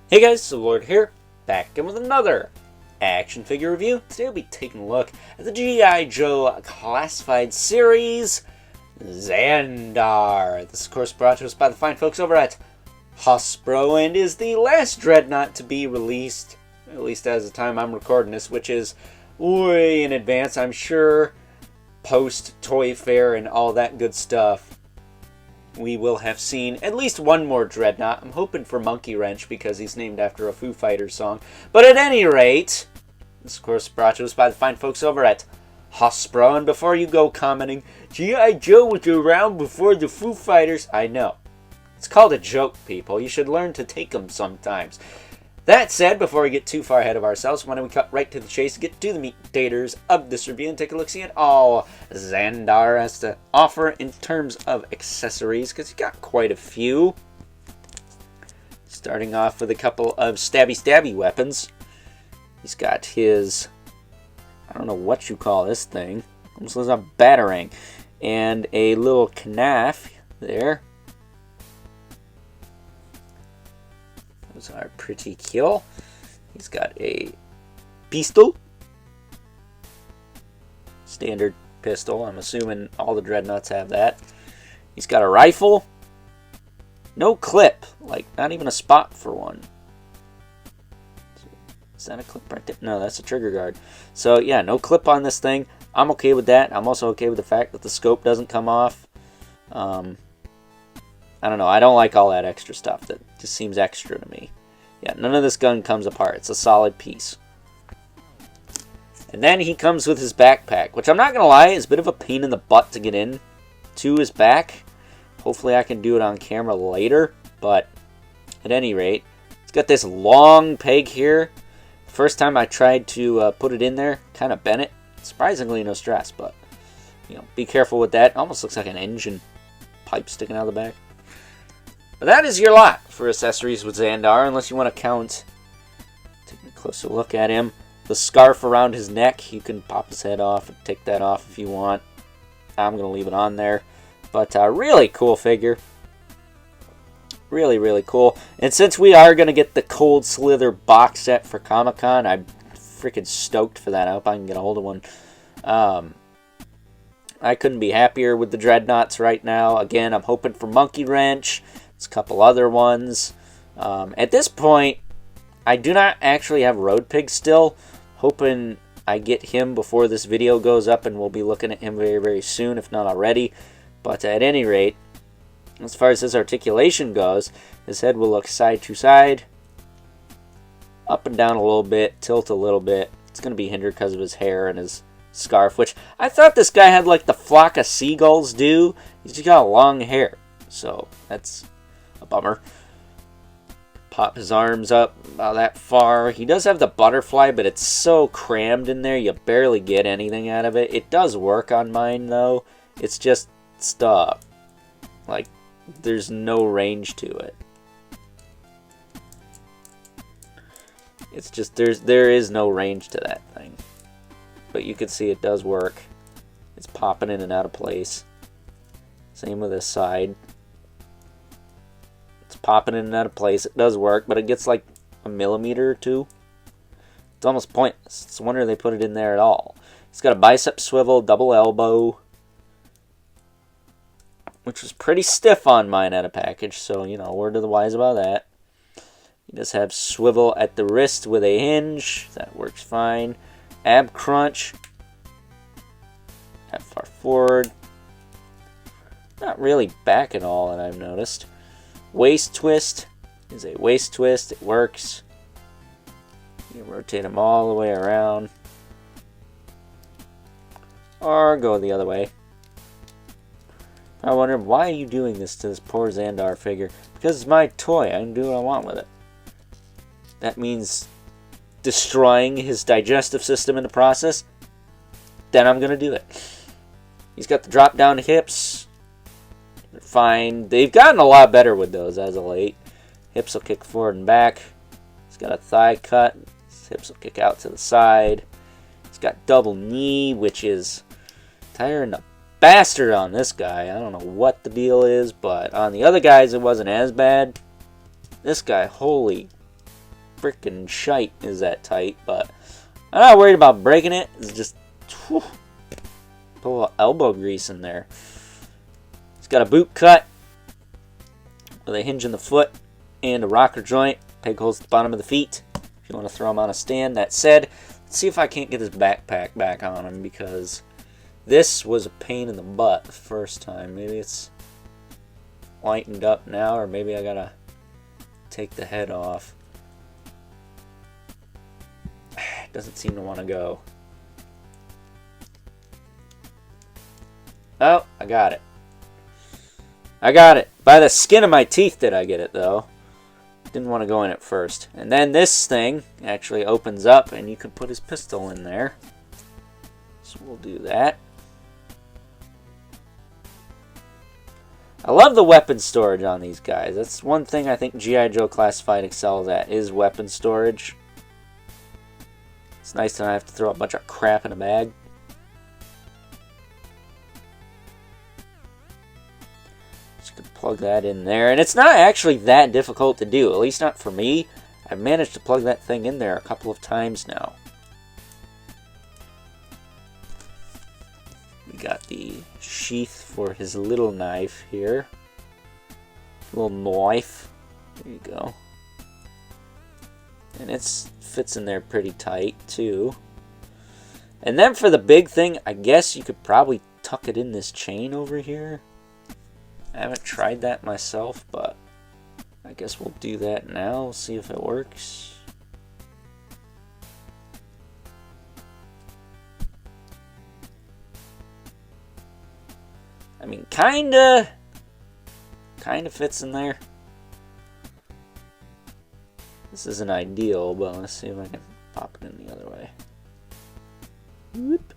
Hey guys, so Lord here, back again with another action figure review. Today we'll be taking a look at the G.I. Joe Classified Series, Zandar. This is of course brought to us by the fine folks over at Hasbro and is the last Dreadnought to be released, at least as the time I'm recording this, which is way in advance, I'm sure, post Toy Fair and all that good stuff. We will have seen at least one more Dreadnought. I'm hoping for Monkey Wrench because he's named after a Foo Fighters song. But at any rate, this of course brought to us by the fine folks over at Hasbro. And before you go commenting, G.I. Joe was around before the Foo Fighters. I know. It's called a joke, people. You should learn to take them sometimes. That said, before we get too far ahead of ourselves, why don't we cut right to the chase, get to the meat and taters of this review, and take a look-see at all Zandar has to offer in terms of accessories, because he's got quite a few. Starting off with a couple of stabby weapons. He's got his, I don't know what you call this thing, almost looks like a batarang, and a little knife there. Those are pretty cool. He's got a pistol. Standard pistol. I'm assuming all the Dreadnoughts have that. He's got a rifle. No clip. Like, not even a spot for one. Is that a clip right there? No, that's a trigger guard. So, yeah, no clip on this thing. I'm okay with that. I'm also okay with the fact that the scope doesn't come off. I don't know. I don't like all that extra stuff. That just seems extra to me. Yeah, none of this gun comes apart. It's a solid piece. And then he comes with his backpack, which I'm not going to lie is a bit of a pain in the butt to get in to his back. Hopefully I can do it on camera later. But at any rate, it's got this long peg here. First time I tried to put it in there, kind of bent it. Surprisingly no stress, but you know, be careful with that. Almost looks like an engine pipe sticking out of the back. But that is your lot for accessories with Zandar, unless you want to count. Take a closer look at him. The scarf around his neck, you can pop his head off and take that off if you want. I'm going to leave it on there. But really cool figure. Really, really cool. And since we are going to get the Cold Slither box set for Comic-Con, I'm freaking stoked for that. I hope I can get a hold of one. I couldn't be happier with the Dreadnoughts right now. Again, I'm hoping for Monkey Wrench. There's a couple other ones. At this point, I do not actually have Road Pig still. Hoping I get him before this video goes up, and we'll be looking at him very, very soon, if not already. But at any rate, as far as his articulation goes, his head will look side to side, up and down a little bit, tilt a little bit. It's going to be hindered because of his hair and his scarf, which I thought this guy had like the flock of seagulls do. He's just got long hair, so that's a bummer. Pop his arms up about that far. He does have the butterfly, but it's so crammed in there you barely get anything out of it. It does work on mine though. It's just stuff. Like, there's no range to it. It's just there is no range to that thing. But you can see it does work. It's popping in and out of place. Same with this side. It's popping in and out of place. It does work, but it gets like a millimeter or two. It's almost pointless. It's a wonder they put it in there at all. It's got a bicep swivel, double elbow, which was pretty stiff on mine at a package, so, you know, word to the wise about that. He does have swivel at the wrist with a hinge. That works fine. Ab crunch. Ab far forward. Not really back at all that I've noticed. Waist twist is a waist twist. It works. You can rotate them all the way around. Or go the other way. I wonder, why are you doing this to this poor Zandar figure? Because it's my toy. I can do what I want with it. That means destroying his digestive system in the process. Then I'm going to do it. He's got the drop down hips. They're fine. They've gotten a lot better with those as of late. Hips will kick forward and back. He's got a thigh cut. His hips will kick out to the side. He's got double knee, which is tiring the bastard on this guy. I don't know what the deal is, but on the other guys it wasn't as bad. This guy, holy freaking shite is that tight, but I'm not worried about breaking it. It's just whew, put a little elbow grease in there. It's got a boot cut with a hinge in the foot and a rocker joint. Peg holes at the bottom of the feet if you want to throw them on a stand. That said, let's see if I can't get this backpack back on him, because this was a pain in the butt the first time. Maybe it's lightened up now, or maybe I gotta take the head off. It doesn't seem to want to go. Oh, I got it. I got it. By the skin of my teeth did I get it, though. Didn't want to go in at first. And then this thing actually opens up, and you can put his pistol in there. So we'll do that. I love the weapon storage on these guys. That's one thing I think G.I. Joe Classified excels at, is weapon storage. It's nice to not have to throw a bunch of crap in a bag. Just gonna plug that in there. And it's not actually that difficult to do, at least not for me. I've managed to plug that thing in there a couple of times now. We got the sheath for his little knife here. Little knife. There you go. And it fits in there pretty tight too. And then for the big thing, I guess you could probably tuck it in this chain over here. I haven't tried that myself, but I guess we'll do that now. See if it works. I mean, kinda fits in there. This isn't ideal, but let's see if I can pop it in the other way. Whoop.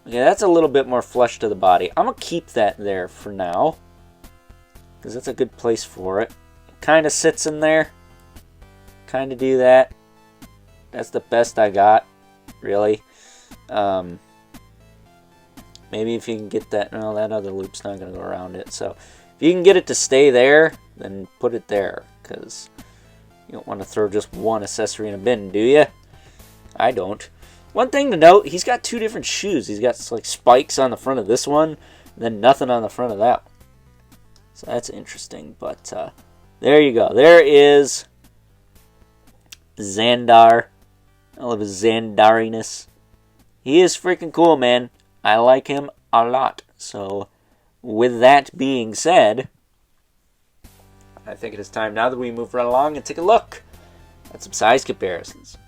Okay, that's a little bit more flush to the body. I'm gonna keep that there for now, because that's a good place for it. It kind of sits in there. Kind of do that. That's the best I got, really. Maybe if you can get that, no, that other loop's not going to go around it. So if you can get it to stay there, then put it there, because you don't want to throw just one accessory in a bin, do you? I don't. One thing to note, he's got two different shoes. He's got like spikes on the front of this one, and then nothing on the front of that one. So that's interesting, but there you go. There is Zandar. I love his Zandariness. He is freaking cool, man. I like him a lot. So, with that being said, I think it is time now that we move right along and take a look at some size comparisons.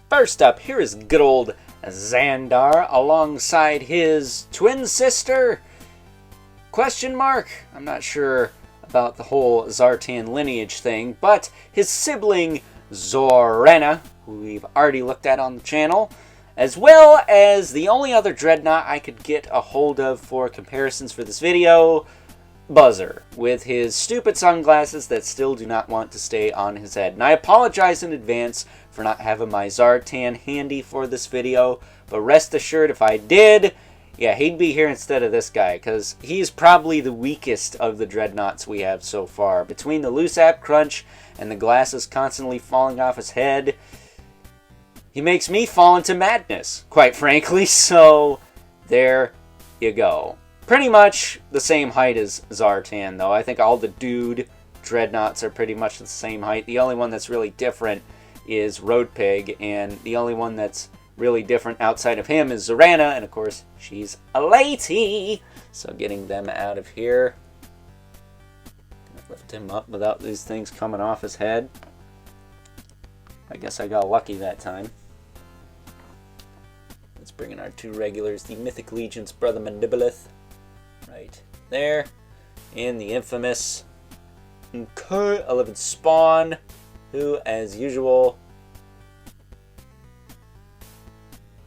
First up, here is good old Zandar alongside his twin sister, question mark. I'm not sure about the whole Zartan lineage thing, but his sibling Zorana, who we've already looked at on the channel, as well as the only other Dreadnought I could get a hold of for comparisons for this video, Buzzer, with his stupid sunglasses that still do not want to stay on his head. And I apologize in advance for not having my Zartan handy for this video, but rest assured if I did, yeah, he'd be here instead of this guy, because he's probably the weakest of the Dreadnoughts we have so far. Between the loose app crunch and the glasses constantly falling off his head, he makes me fall into madness, quite frankly, so there you go. Pretty much the same height as Zartan, though. I think all the dude Dreadnoughts are pretty much the same height. The only one that's really different is Road Pig, and the only one that's really different outside of him is Zorana, and of course, she's a lady. So getting them out of here. Lift him up without these things coming off his head. I guess I got lucky that time. Let's bring in our two regulars, the Mythic Legion's Brother Mandibulith. Right there. And the infamous 11 Spawn, who, as usual,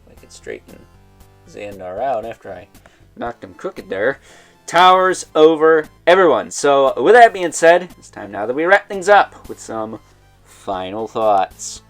I could straighten Zandar out after I knocked him crooked there, towers over everyone. So, with that being said, it's time now that we wrap things up with some final thoughts.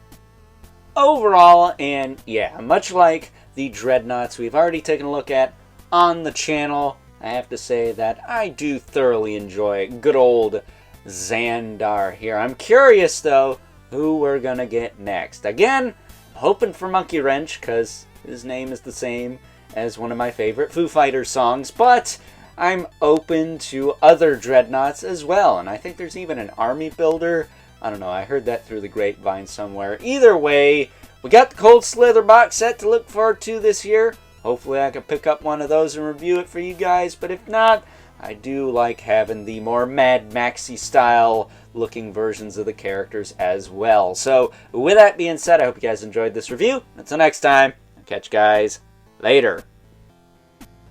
Overall, and yeah, much like the Dreadnoughts we've already taken a look at on the channel, I have to say that I do thoroughly enjoy good old Zandar here. I'm curious, though, who we're going to get next. Again, hoping for Monkey Wrench, because his name is the same as one of my favorite Foo Fighters songs, but I'm open to other Dreadnoughts as well, and I think there's even an army builder. I don't know, I heard that through the grapevine somewhere. Either way, we got the Cold Slither box set to look forward to this year. Hopefully I can pick up one of those and review it for you guys, but if not, I do like having the more Mad Maxy style looking versions of the characters as well. So with that being said, I hope you guys enjoyed this review. Until next time, I'll catch you guys later.